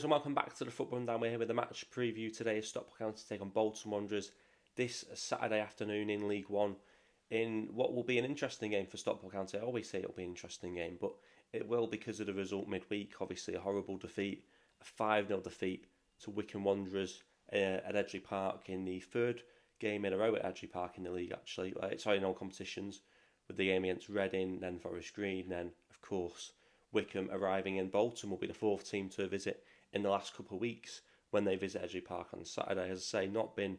and welcome back to the Football Rundown. We're here with the match preview today as Stockport County take on Bolton Wanderers this Saturday afternoon in League One in what will be an interesting game for Stockport County. I always say it'll be an interesting game, but it will because of the result midweek. Obviously a horrible defeat, a 5-0 defeat to Wycombe Wanderers at Edgeley Park in the third game in a row at Edgeley Park in the league actually. In all competitions, with the game against Reading, then Forest Green, then of course Wycombe arriving in Bolton will be the fourth team to visit in the last couple of weeks when they visit Edgeley Park on Saturday. As I say, not been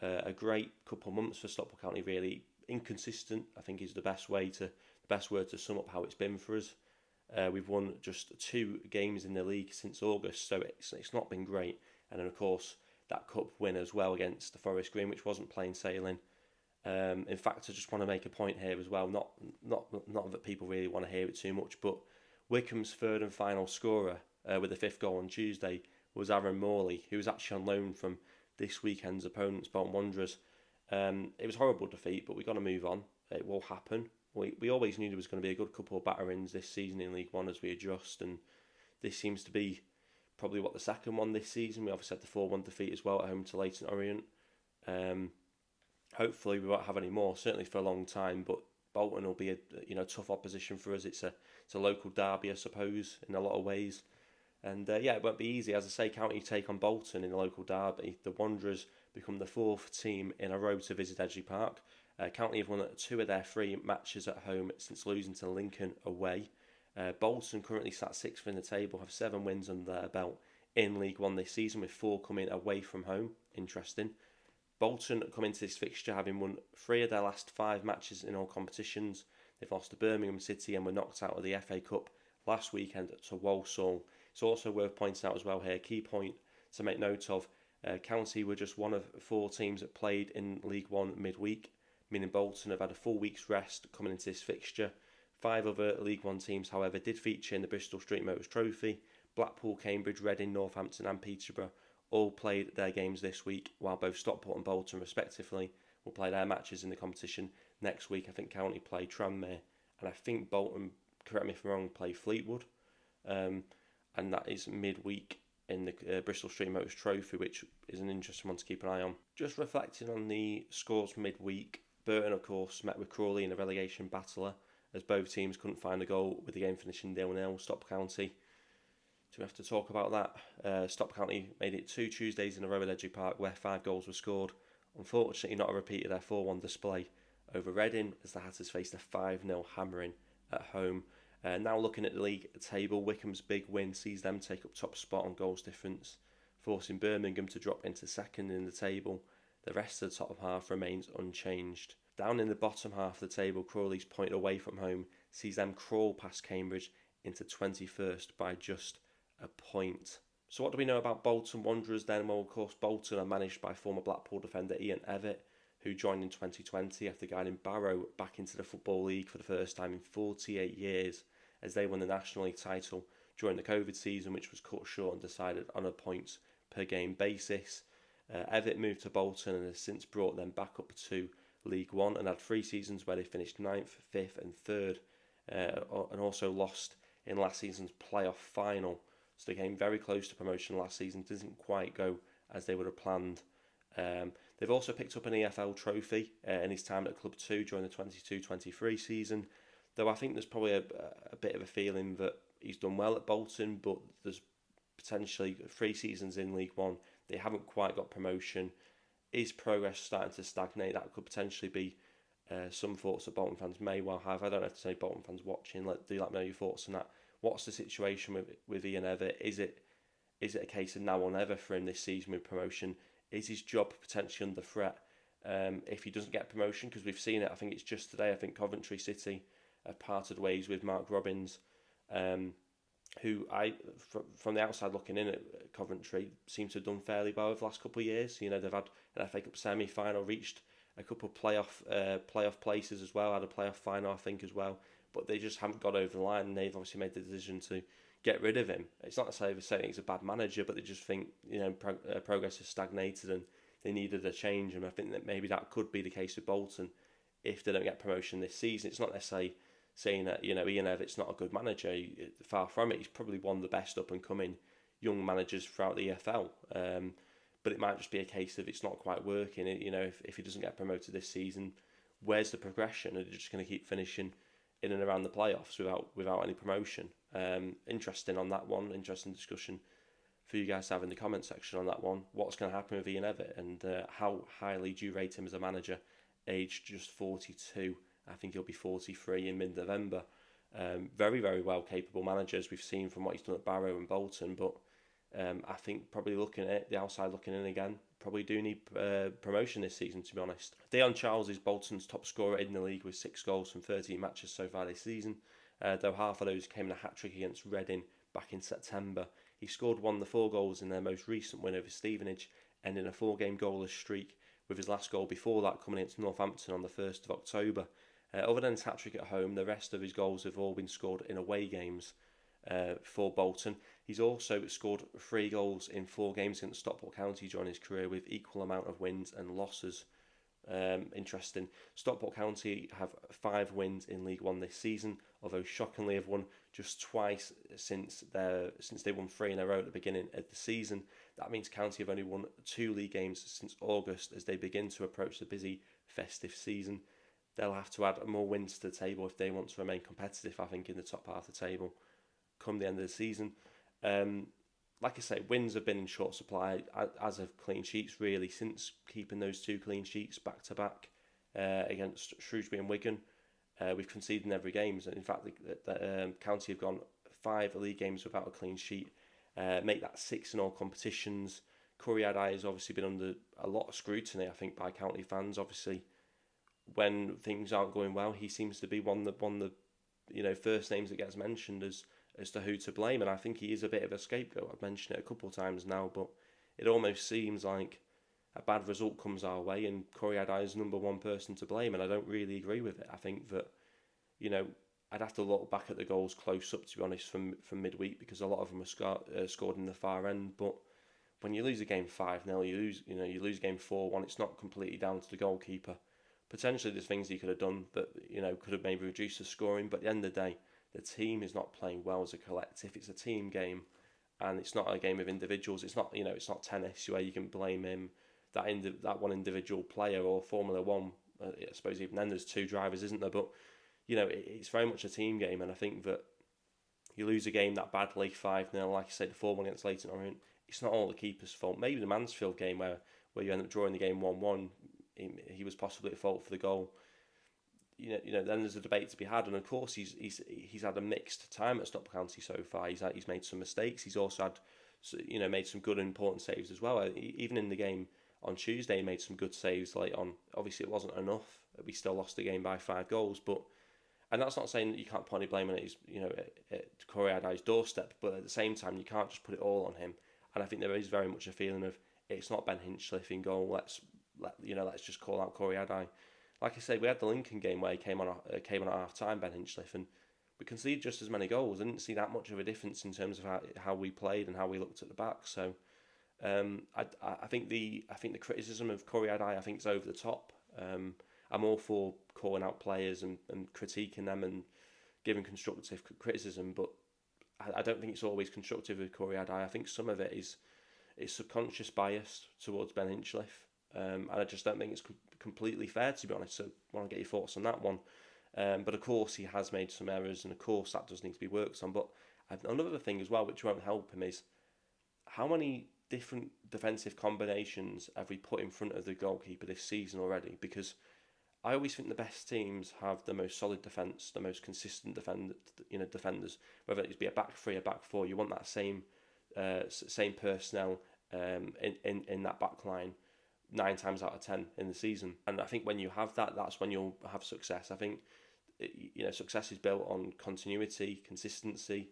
a great couple of months for Stockport County, really. Inconsistent, I think, is the best word to sum up how it's been for us. We've won just 2 games in the league since August, so it's not been great. And then, of course, that cup win as well against the Forest Green, which wasn't plain sailing. In fact, I just want to make a point here as well. Not that people really want to hear it too much, but Wycombe's third and final scorer with the 5th goal on Tuesday was Aaron Morley, who was actually on loan from this weekend's opponents, Bolton Wanderers. It was a horrible defeat, but we've got to move on. It will happen. We always knew there was going to be a good couple of batterings this season in League One as we adjust, and this seems to be probably the second one this season. We obviously had the 4-1 defeat as well at home to Leyton Orient. Hopefully we won't have any more, certainly for a long time, but Bolton will be a tough opposition for us. It's a local derby, I suppose, in a lot of ways. And it won't be easy. As I say, County take on Bolton in the local derby. The Wanderers become the 4th team in a row to visit Edgeley Park. County have won 2 of their 3 matches at home since losing to Lincoln away. Bolton currently sat 6th in the table, have 7 wins under their belt in League One this season, with 4 coming away from home. Interesting. Bolton come into this fixture having won 3 of their last 5 matches in all competitions. They've lost to Birmingham City and were knocked out of the FA Cup last weekend to Walsall. It's also worth pointing out as well here, key point to make note of, County were just one of 4 teams that played in League One midweek, meaning Bolton have had a full week's rest coming into this fixture. 5 other League One teams, however, did feature in the Bristol Street Motors Trophy. Blackpool, Cambridge, Reading, Northampton and Peterborough all played their games this week, while both Stockport and Bolton, respectively, will play their matches in the competition next week. I think County play Tranmere, and I think Bolton, correct me if I'm wrong, play Fleetwood. And that is midweek in the Bristol Street Motors Trophy, which is an interesting one to keep an eye on. Just reflecting on the scores midweek, Burton, of course, met with Crawley in a relegation battler, as both teams couldn't find a goal, with the game finishing 0-0. Stockport County, do we have to talk about that? Stockport County made it 2 Tuesdays in a row at Edgeley Park where 5 goals were scored. Unfortunately, not a repeat of their 4-1 display over Reading, as the Hatters faced a 5-0 hammering at home. Now looking at the league table, Wycombe's big win sees them take up top spot on goals difference, forcing Birmingham to drop into second in the table. The rest of the top half remains unchanged. Down in the bottom half of the table, Crawley's point away from home sees them crawl past Cambridge into 21st by just a point. So what do we know about Bolton Wanderers then? Well, of course, Bolton are managed by former Blackpool defender Ian Evatt, who joined in 2020 after guiding Barrow back into the Football League for the first time in 48 years, as they won the National League title during the COVID season, which was cut short and decided on a points per game basis. Evatt moved to Bolton and has since brought them back up to League One and had 3 seasons where they finished 9th, 5th and 3rd, and also lost in last season's playoff final. So they came very close to promotion last season, didn't quite go as they would have planned. They've also picked up an EFL trophy in his time at Club 2 during the 22-23 season, though I think there's probably a bit of a feeling that he's done well at Bolton, but there's potentially 3 seasons in League One. They haven't quite got promotion. Is progress starting to stagnate? That could potentially be some thoughts that Bolton fans may well have. I don't have to say Bolton fans watching. Do let me know your thoughts on that. What's the situation with Ian Evatt? Is it a case of now or never for him this season with promotion? Is his job potentially under threat if he doesn't get promotion? Because we've seen it. I think it's just today. I think Coventry City have parted ways with Mark Robbins, who from the outside looking in at Coventry seems to have done fairly well over the last couple of years. You know, they've had an FA Cup semi-final, reached a couple of playoff places as well, had a playoff final I think as well, but they just haven't got over the line, and they've obviously made the decision to get rid of him. It's not to say they're saying he's a bad manager, but they just think, you know, progress has stagnated and they needed a change, and I think that maybe that could be the case with Bolton if they don't get promotion this season. It's not necessarily saying that, you know, Ian Evatt's not a good manager. Far from it. He's probably one of the best up and coming young managers throughout the EFL. But it might just be a case of it's not quite working. If he doesn't get promoted this season, where's the progression? Are they just going to keep finishing in and around the playoffs without any promotion? Interesting on that one. Interesting discussion for you guys to have in the comment section on that one. What's going to happen with Ian Evatt, and how highly do you rate him as a manager, aged just 42? I think he'll be 43 in mid-November. Very, very well capable manager, as we've seen from what he's done at Barrow and Bolton, but I think probably looking at it, the outside looking in again, probably do need promotion this season, to be honest. Deon Charles is Bolton's top scorer in the league with 6 goals from 13 matches so far this season, though half of those came in a hat-trick against Reading back in September. He scored one of the 4 goals in their most recent win over Stevenage, ending a 4-game goalless streak, with his last goal before that coming against Northampton on the 1st of October. Other than his hat-trick at home, the rest of his goals have all been scored in away games for Bolton. He's also scored 3 goals in 4 games against Stockport County during his career, with equal amount of wins and losses. Interesting. Stockport County have 5 wins in League One this season, although shockingly have won just twice since they won 3 in a row at the beginning of the season. That means County have only won 2 league games since August, as they begin to approach the busy festive season. They'll have to add more wins to the table if they want to remain competitive, I think, in the top half of the table come the end of the season. Like I say, wins have been in short supply, as have clean sheets, really, since keeping those 2 clean sheets back-to-back against Shrewsbury and Wigan. We've conceded in every game. In fact, the County have gone 5 league games without a clean sheet, make that 6 in all competitions. Coriadai has obviously been under a lot of scrutiny, I think, by County fans. Obviously, when things aren't going well, he seems to be one of the first names that gets mentioned as to who to blame, and I think he is a bit of a scapegoat. I've mentioned it a couple of times now, but it almost seems like a bad result comes our way and Coriadai is number 1 person to blame, and I don't really agree with it. I think that, I'd have to look back at the goals close up, to be honest, from midweek, because a lot of them were scored in the far end. But when you lose a game 5-0, you lose a game 4-1, it's not completely down to the goalkeeper. Potentially there's things he could have done that, could have maybe reduced the scoring, but at the end of the day, the team is not playing well as a collective. It's a team game, and it's not a game of individuals. It's not, it's not tennis where you can blame him, that one individual player, or Formula One. I suppose even then there's 2 drivers, isn't there? But it's very much a team game, and I think that you lose a game that badly, 5-0, like I said, the 4-1 against Leyton Orient. It's not all the keeper's fault. Maybe the Mansfield game where you end up drawing the game 1-1, he was possibly at fault for the goal. Then there's a debate to be had, and of course he's had a mixed time at Stockport County so far. He's made some mistakes. He's also had made some good and important saves as well. Even in the game on Tuesday, he made some good saves late on. Obviously, it wasn't enough. We still lost the game by 5 goals, and that's not saying that you can't put any blame on it. At Coriadai's doorstep, but at the same time, you can't just put it all on him. And I think there is very much a feeling of it's not Ben Hinchliffe in goal. Let's just call out Coriadai. Like I say, we had the Lincoln game where he came on at half time, Ben Hinchliffe, and we conceded just as many goals. I didn't see that much of a difference in terms of how we played and how we looked at the back. So I think the criticism of Coriadai, I think, is over the top. I'm all for calling out players and critiquing them and giving constructive criticism, but I don't think it's always constructive with Coriadai. I think some of it is subconscious bias towards Ben Hinchliffe. And I just don't think it's completely fair, to be honest. So I want to get your thoughts on that one. But of course, he has made some errors, and of course, that does need to be worked on. But another thing as well, which won't help him, is how many different defensive combinations have we put in front of the goalkeeper this season already? Because I always think the best teams have the most solid defence, the most consistent defenders. Whether it be a back 3, a back 4, you want that same personnel in that back line 9 times out of 10 in the season. And I think when you have that, that's when you'll have success. I think success is built on continuity, consistency,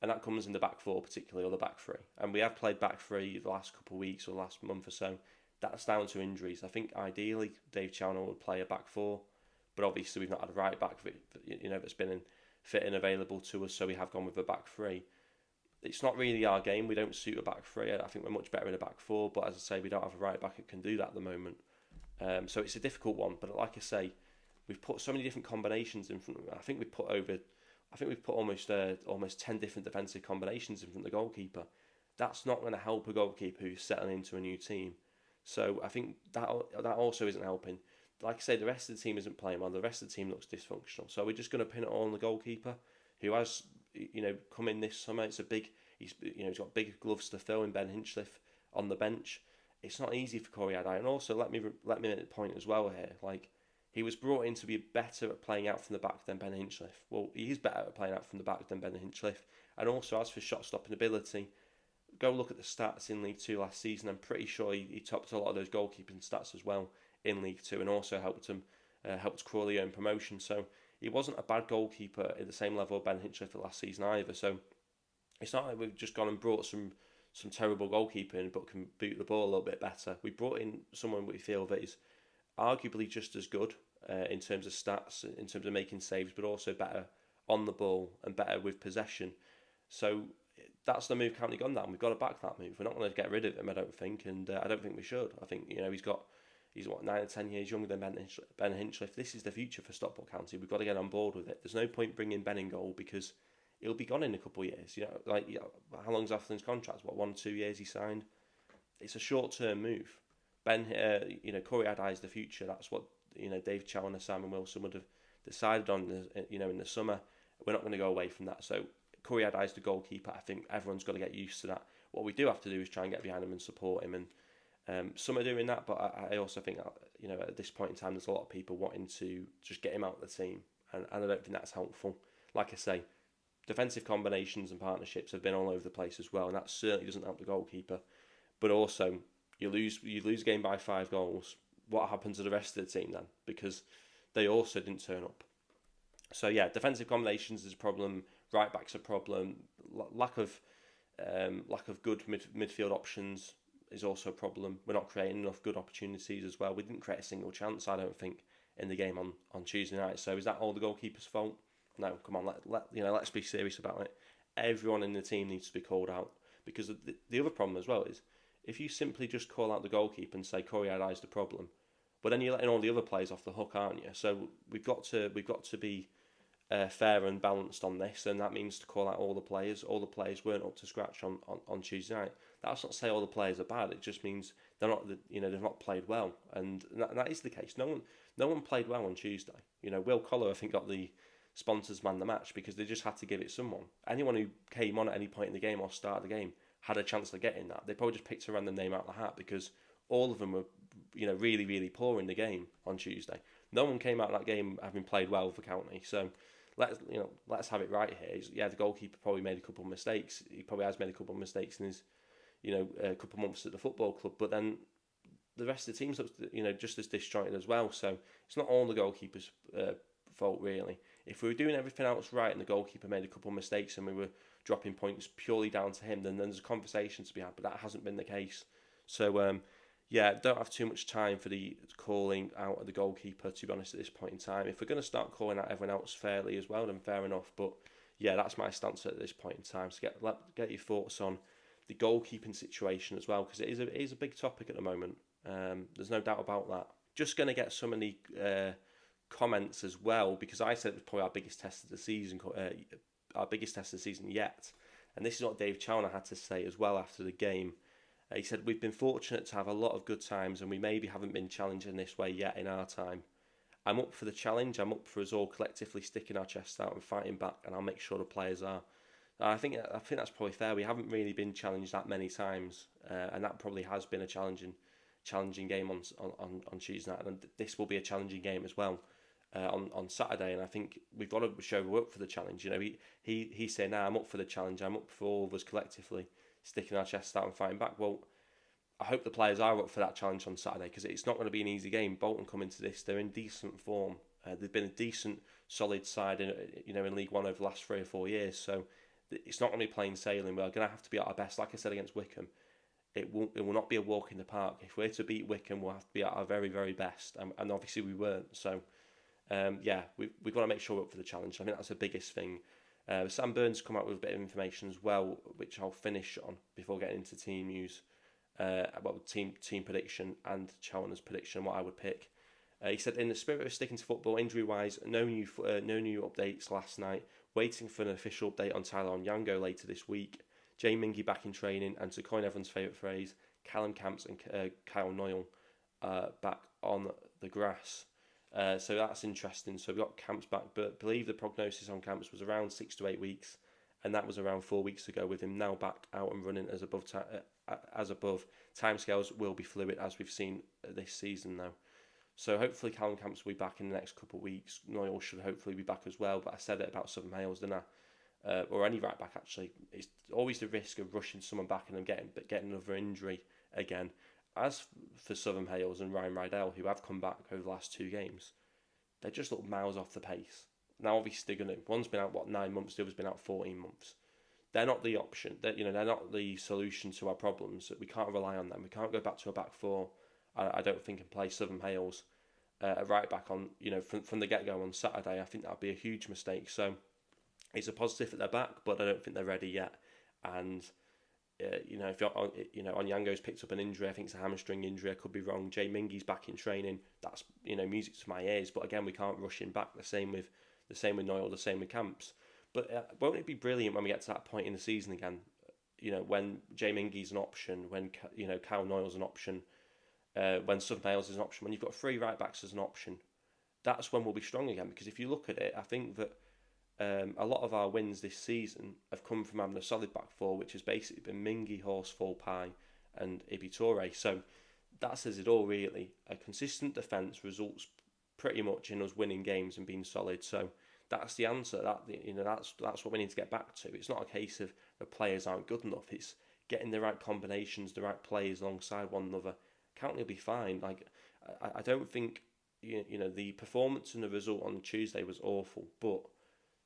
and that comes in the back 4 particularly, or the back 3. And we have played back 3 the last couple of weeks or the last month or so. That's down to injuries. I think ideally Dave Chownall would play a back 4, but obviously we've not had a right back that's been fit and available to us, so we have gone with a back 3. It's not really our game. We don't suit a back 3. I think we're much better in a back 4, but as I say, we don't have a right back that can do that at the moment. So it's a difficult one, but like I say, we've put so many different combinations in front of him. I think we've put almost 10 different defensive combinations in front of the goalkeeper. that's not going to help a goalkeeper who's settling into a new team. So I think that also isn't helping. Like I say, the rest of the team isn't playing well. The rest of the team looks dysfunctional. So we're just going to pin it all on the goalkeeper, who has come in this summer. It's a big. He's got big gloves to fill in Ben Hinchliffe on the bench. It's not easy for Corey Adai. And also let me make a point as well here. Like, he was brought in to be better at playing out from the back than Ben Hinchliffe. Well, he is better at playing out from the back than Ben Hinchliffe. And also, as for shot stopping ability, go look at the stats in League Two last season. I'm pretty sure he topped a lot of those goalkeeping stats as well in League Two, and also helped Crawley earn promotion. So he wasn't a bad goalkeeper at the same level of Ben Hinchliffe last season either. So it's not like we've just gone and brought some terrible goalkeeping but can boot the ball a little bit better. We brought in someone we feel that is arguably just as good in terms of stats, in terms of making saves, but also better on the ball and better with possession. So that's the move County gone down. We've got to back that move. We're not going to get rid of him, I don't think, and I don't think we should. I think he's 9 or 10 years younger than Ben Hinchliffe. This is the future for Stockport County. We've got to get on board with it. There's no point bringing Ben in goal because he'll be gone in a couple of years. How long's Athlon's contract? 1 or 2 years he signed? It's a short-term move. Corey Adai is the future. That's what Dave Challoner, Simon Wilson would have decided on. In the summer, we're not going to go away from that. So Corey Adai is the goalkeeper. I think everyone's got to get used to that. What we do have to do is try and get behind him and support him. And some are doing that, but I also think at this point in time, there's a lot of people wanting to just get him out of the team, and I don't think that's helpful. Like I say, defensive combinations and partnerships have been all over the place as well, and that certainly doesn't help the goalkeeper. But also, you lose a game by 5 goals. What happens to the rest of the team then? Because they also didn't turn up. So yeah, defensive combinations is a problem. Right back's a problem. Lack of good midfield options is also a problem. We're not creating enough good opportunities as well. We didn't create a single chance, I don't think, in the game on Tuesday night. So is that all the goalkeeper's fault? No, come on, let's be serious about it. Everyone in the team needs to be called out, because the other problem as well is if you simply just call out the goalkeeper and say Corey Adai's the problem, but then you're letting all the other players off the hook, aren't you? So we've got to be fair and balanced on this, and that means to call out all the players. All the players weren't up to scratch on Tuesday night. That's not to say all the players are bad. It just means they're not they've not played well, and that is the case. No one played well on Tuesday. Will Collar, I think, got the sponsors man the match because they just had to give it someone. Anyone who came on at any point in the game or started the game had a chance of getting that. They probably just picked a random name out of the hat because all of them were really, really poor in the game on Tuesday. No one came out of that game having played well for County. So let's have it right here. Yeah, the goalkeeper probably made a couple of mistakes. He probably has made a couple of mistakes in his a couple of months at the football club, but then the rest of the team's just as disjointed as well. So it's not all the goalkeeper's fault really. If we were doing everything else right and the goalkeeper made a couple of mistakes and we were dropping points purely down to him, then there's a conversation to be had, but that hasn't been the case. So don't have too much time for the calling out of the goalkeeper, to be honest, at this point in time. If we're going to start calling out everyone else fairly as well, then fair enough. But yeah, that's my stance at this point in time. So get your thoughts on the goalkeeping situation as well, because it is a big topic at the moment. There's no doubt about that. Just going to get some of the comments as well, because I said it was probably our biggest test of the season, yet. And this is what Dave Challoner had to say as well after the game. He said, "We've been fortunate to have a lot of good times and we maybe haven't been challenged in this way yet in our time. I'm up for the challenge. I'm up for us all collectively sticking our chests out and fighting back, and I'll make sure the players are." I think that's probably fair. We haven't really been challenged that many times, and that probably has been a challenging game on Tuesday night, and this will be a challenging game as well on Saturday. And I think we've got to show we're up for the challenge. He's saying, "Nah, I'm up for the challenge. I'm up for all of us collectively sticking our chests out and fighting back." Well, I hope the players are up for that challenge on Saturday, because it's not going to be an easy game. Bolton come into this, they're in decent form. They've been a decent, solid side in League One over the last 3 or 4 years. So it's not going to be plain sailing. We're going to have to be at our best. Like I said against Wickham, it will not be a walk in the park. If we're to beat Wickham, we'll have to be at our very, very best. And obviously we weren't. So we've got to make sure we're up for the challenge. I think that's the biggest thing. Sam Burns come out with a bit of information as well, which I'll finish on before getting into team news, about team prediction and Challoner's prediction, what I would pick. He said, "In the spirit of sticking to football, injury-wise, no new updates last night. Waiting for an official update on Tyler Onyango later this week. Jay Mingy back in training, and to coin everyone's favourite phrase, Callum Camps and Kyle Noyle back on the grass. So that's interesting. So we've got Camps back, but I believe the prognosis on Camps was around 6 to 8 weeks, and that was around 4 weeks ago, with him now back out and running as above. Timescales will be fluid, as we've seen this season now. So hopefully Callum Camps will be back in the next couple of weeks. Noyle should hopefully be back as well, but I said it about Southern Hales, didn't I? Or any right back, actually. It's always the risk of rushing someone back and then getting another injury again. As for Southern Hales and Ryan Rydell, who have come back over the last 2 games, they just look miles off the pace. Now, obviously, they're going to. One's been out 9 months, the other's been out 14 months. They're not the option. They're not the solution to our problems. We can't rely on them. We can't go back to a back 4. I don't think, and play Southern Hales a right back on from the get go on Saturday. I think that would be a huge mistake. So it's a positive that they're back, but I don't think they're ready yet. And if Onyango's picked up an injury, I think it's a hamstring injury. I could be wrong. Jay Mingy's back in training. That's music to my ears. But again, we can't rush him back. The same with Noyle. The same with Camps. But won't it be brilliant when we get to that point in the season again? When Jay Mingy's an option, when Kyle Noyle's an option, when Southern Hales is an option, when you've got 3 right backs as an option, that's when we'll be strong again. Because if you look at it, I think that a lot of our wins this season have come from having a solid back 4, which has basically been Mingy, Horsfall, Pye and Ibi Toure. So that says it all, really. A consistent defence results pretty much in us winning games and being solid. So that's the answer. That's what we need to get back to. It's not a case of the players aren't good enough. It's getting the right combinations, the right players alongside one another. County will be fine. I don't think the performance and the result on Tuesday was awful, but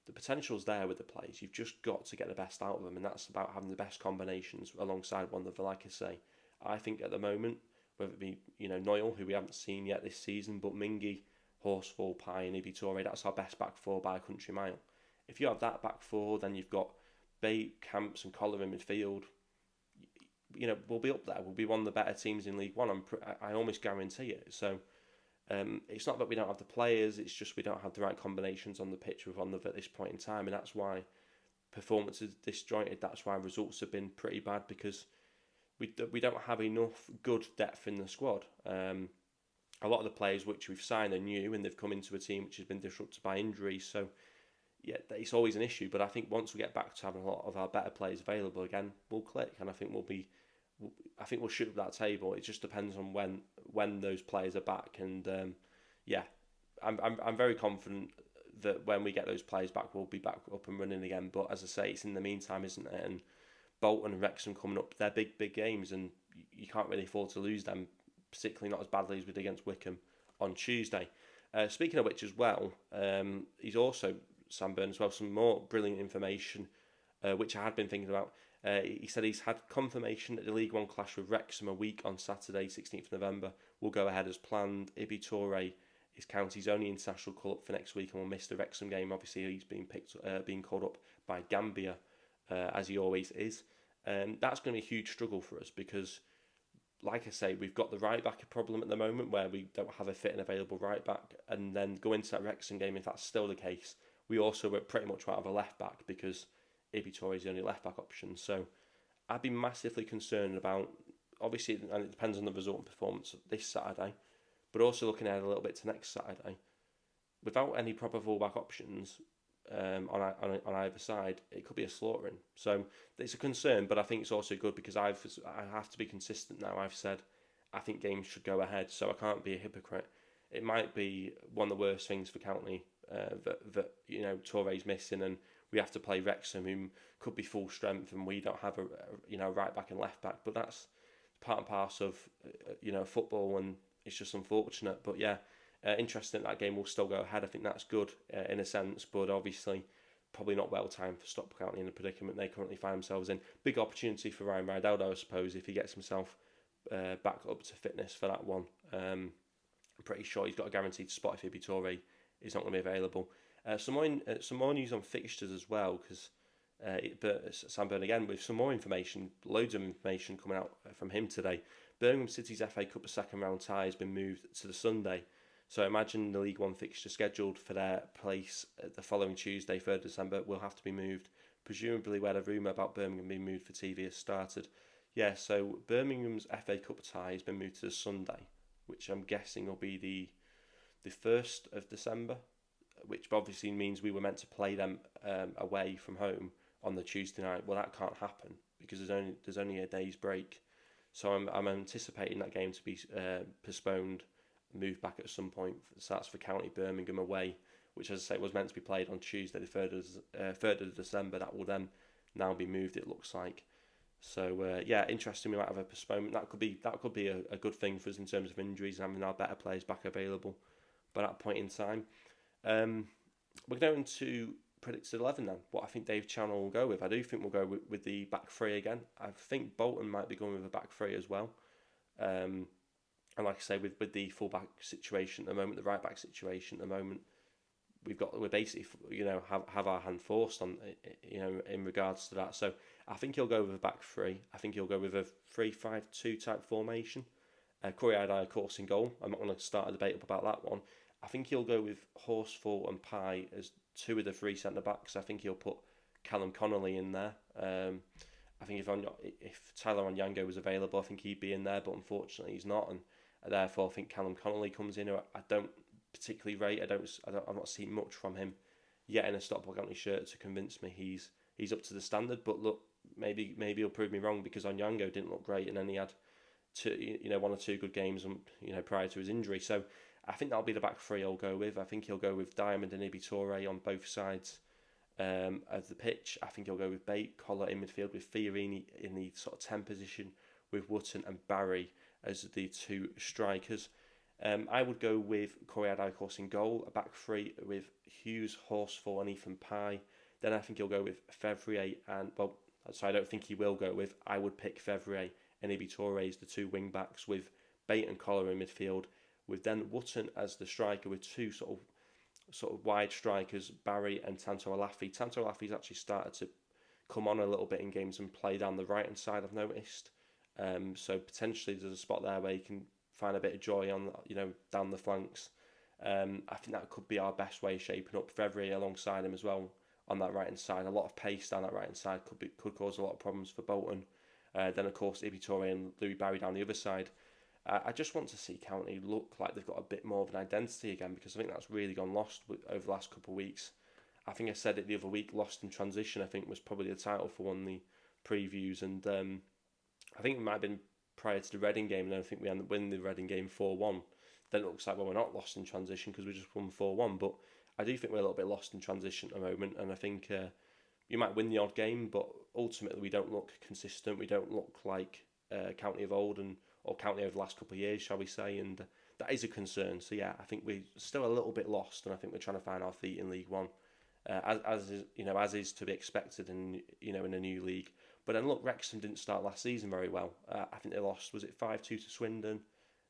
the potential's there with the players. You've just got to get the best out of them, and that's about having the best combinations alongside one another. Like I say, I think at the moment, whether it be Noyle, who we haven't seen yet this season, but Mingy, Horsfall, Pye and Ibi Toure, that's our best back 4 by a country mile. If you have that back 4, then you've got Bate, Camps and Collar in midfield. We'll be up there. We'll be one of the better teams in League One. I almost guarantee it. So it's not that we don't have the players. It's just we don't have the right combinations on the pitch with one another at this point in time, and that's why performance is disjointed. That's why results have been pretty bad, because we don't have enough good depth in the squad. A lot of the players which we've signed are new, and they've come into a team which has been disrupted by injuries. So yeah, it's always an issue. But I think once we get back to having a lot of our better players available again, we'll click, and I think we'll shoot up that table. It just depends on when those players are back, and I'm very confident that when we get those players back, we'll be back up and running again. But as I say, it's in the meantime, isn't it? And Bolton and Wrexham coming up, they're big games, and you can't really afford to lose them, particularly not as badly as we did against Wickham on Tuesday. Speaking of which as well, he's also, Sam Byrne as well, some more brilliant information, which I had been thinking about. He said he's had confirmation that the League One clash with Wrexham a week on Saturday, 16th of November, will go ahead as planned. Ibi Toure is County's only international call-up for next week and will miss the Wrexham game. Obviously, he's being called up by Gambia, as he always is. That's going to be a huge struggle for us because, like I say, we've got the right back problem at the moment where we don't have a fit and available right back, and then go into that Wrexham game, if that's still the case, we also were pretty much out of a left back because Ibi Toure is the only left back option. So I'd be massively concerned about, obviously, and it depends on the result and performance this Saturday, but also looking ahead a little bit to next Saturday. Without any proper fullback options on either side, it could be a slaughtering. So it's a concern, but I think it's also good because I have to be consistent now. I've said I think games should go ahead, so I can't be a hypocrite. It might be one of the worst things for County that Toure's missing, and we have to play Wrexham, who could be full strength, and we don't have a right back and left back. But that's part and parcel of football, and it's just unfortunate. But yeah, interesting that game will still go ahead. I think that's good in a sense, but obviously probably not well timed for Stockport County in the predicament they currently find themselves in. Big opportunity for Ryan Rydell, I suppose, if he gets himself back up to fitness for that one. I'm pretty sure he's got a guaranteed spot if Ibi Toure is not going to be available. Some more news on fixtures as well, because but Sam Byrne again with some more information, loads of information coming out from him today. Birmingham City's FA Cup second round tie has been moved to the Sunday, so I imagine the League One fixture scheduled for their place the following Tuesday, 3rd December, will have to be moved presumably where the rumour about Birmingham being moved for TV has started. Yeah, so Birmingham's FA Cup tie has been moved to the Sunday, which I'm guessing will be the 1st of December, which obviously means we were meant to play them away from home on the Tuesday night. Well, that can't happen because there's only a day's break. So I'm anticipating that game to be postponed, moved back at some point. So that's for County Birmingham away, which, as I say, was meant to be played on Tuesday, the 3rd of December. That will then now be moved, it looks like. So yeah, interesting. We might have a postponement. That could be a good thing for us in terms of injuries and having our better players back available by that point in time. We're going to predicted 11 then. What I think Dave Channel will go with. I do think we'll go with the back three again. I think Bolton might be going with a back three as well. And like I say, with the full back situation at the moment, the right back situation at the moment, we're basically have our hand forced on in regards to that. So I think he'll go with a back three. I think he'll go with a 3-5-2 type formation. Corey Adai, of course, in goal. I'm not going to start a debate up about that one. I think he'll go with Horsfall and Pye as two of the three centre backs. I think he'll put Callum Connolly in there. I think if Tyler Onyango was available, I think he'd be in there, but unfortunately he's not, and therefore I think Callum Connolly comes in. Who I don't particularly rate. I've not seen much from him yet in a Stockport County shirt to convince me he's up to the standard. But look, maybe he'll prove me wrong because Onyango didn't look great, and then he had one or two good games prior to his injury. So I think that'll be the back three I'll go with. I think he'll go with Diamond and Ibitore on both sides of the pitch. I think he'll go with Bate, Collar in midfield with Fiorini in the sort of 10 position with Wootton and Barry as the two strikers. I would go with Corey Adai, of course, in goal, a back three with Hughes, Horsfall and Ethan Pye. Then I think he'll go with Fevrier I don't think he will go with. I would pick Fevrier and Ibitore as the two wing backs with Bate and Collar in midfield, with then Wootton as the striker with two sort of wide strikers, Barry and Tanto Alafi. Tanto Alafi's actually started to come on a little bit in games and play down the right hand side, I've noticed. So potentially there's a spot there where you can find a bit of joy on down the flanks. I think that could be our best way of shaping up. Fevrier alongside him as well on that right hand side. A lot of pace down that right hand side could cause a lot of problems for Bolton. Then of course Ibitore and Louis Barry down the other side. I just want to see County look like they've got a bit more of an identity again, because I think that's really gone lost over the last couple of weeks. I think I said it the other week, Lost in Transition, I think was probably the title for one of the previews, and I think it might have been prior to the Reading game, and then I think we ended up winning the Reading game 4-1. Then it looks like, well, we're not lost in transition because we just won 4-1, but I do think we're a little bit lost in transition at the moment, and I think you might win the odd game, but ultimately we don't look consistent, we don't look like County of old, or County over the last couple of years, shall we say, and that is a concern. So yeah, I think we're still a little bit lost, and I think we're trying to find our feet in League One, as is to be expected in a new league. But then look, Wrexham didn't start last season very well. I think they lost, was it 5-2 to Swindon?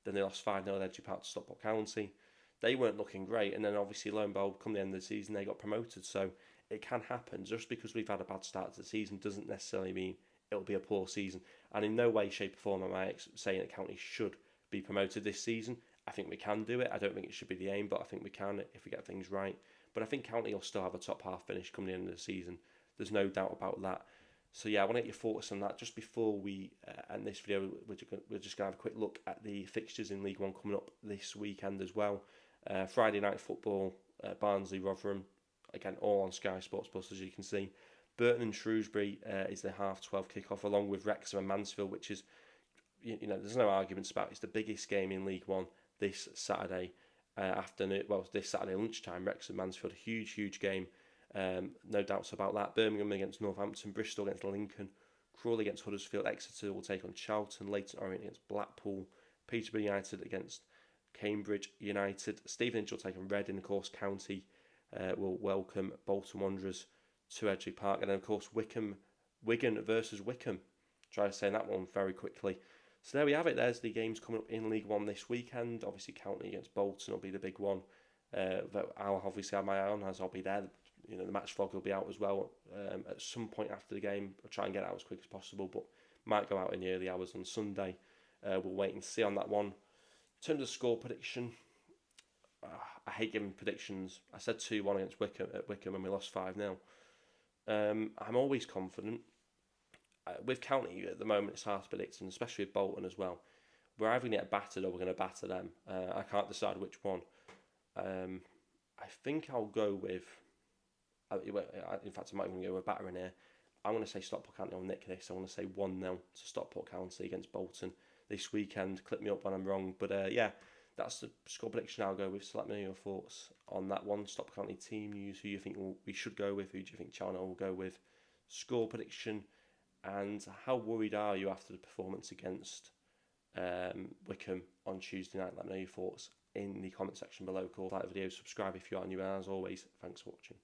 Then they lost 5-0 at Edgeley Park to Stockport County. They weren't looking great, and then obviously lo and behold, come the end of the season, they got promoted. So it can happen. Just because we've had a bad start to the season doesn't necessarily mean it'll be a poor season. And in no way, shape or form am I saying that County should be promoted this season. I think we can do it. I don't think it should be the aim, but I think we can if we get things right. But I think County will still have a top half finish coming the end of the season. There's no doubt about that. So yeah, I want to get your thoughts on that. Just before we end this video, we're just going to have a quick look at the fixtures in League One coming up this weekend as well. Friday night football, Barnsley, Rotherham, again all on Sky Sports Plus, as you can see. Burton and Shrewsbury is the 12:30 kickoff, along with Wrexham and Mansfield, which is, there's no arguments about. It's the biggest game in League One this Saturday afternoon. Well, this Saturday lunchtime. Wrexham Mansfield, a huge game. No doubts about that. Birmingham against Northampton, Bristol against Lincoln, Crawley against Huddersfield, Exeter will take on Charlton, Leyton Orient against Blackpool, Peterborough United against Cambridge United, Stevenage will take on Reading, of course County will welcome Bolton Wanderers to Edgeley Park, and then of course Wigan versus Wycombe. Try to say that one very quickly. So there we have it. There's the games coming up in League One this weekend. Obviously County against Bolton will be the big one. That I'll obviously have my eye on, as I'll be there. The match vlog will be out as well at some point after the game. I'll try and get it out as quick as possible, but might go out in the early hours on Sunday. We'll wait and see on that one. In terms of score prediction, I hate giving predictions. I said 2-1 against Wycombe and we lost 5-0. I'm always confident. With County at the moment, it's hard to predict, and especially with Bolton as well. We're either going to get battered or we're going to batter them. I can't decide which one. I think I'll go with. In fact, I might even go with battering here. I'm going to say Stockport County will nick this. I want to say 1-0 to Stockport County against Bolton this weekend. Clip me up when I'm wrong. But yeah, that's the score prediction I'll go with. So let me know your thoughts on that one. Stockport County team news. Who you think we should go with? Who do you think China will go with? Score prediction. And how worried are you after the performance against Wickham on Tuesday night? Let me know your thoughts in the comment section below. Like the video, subscribe if you are new, and as always, thanks for watching.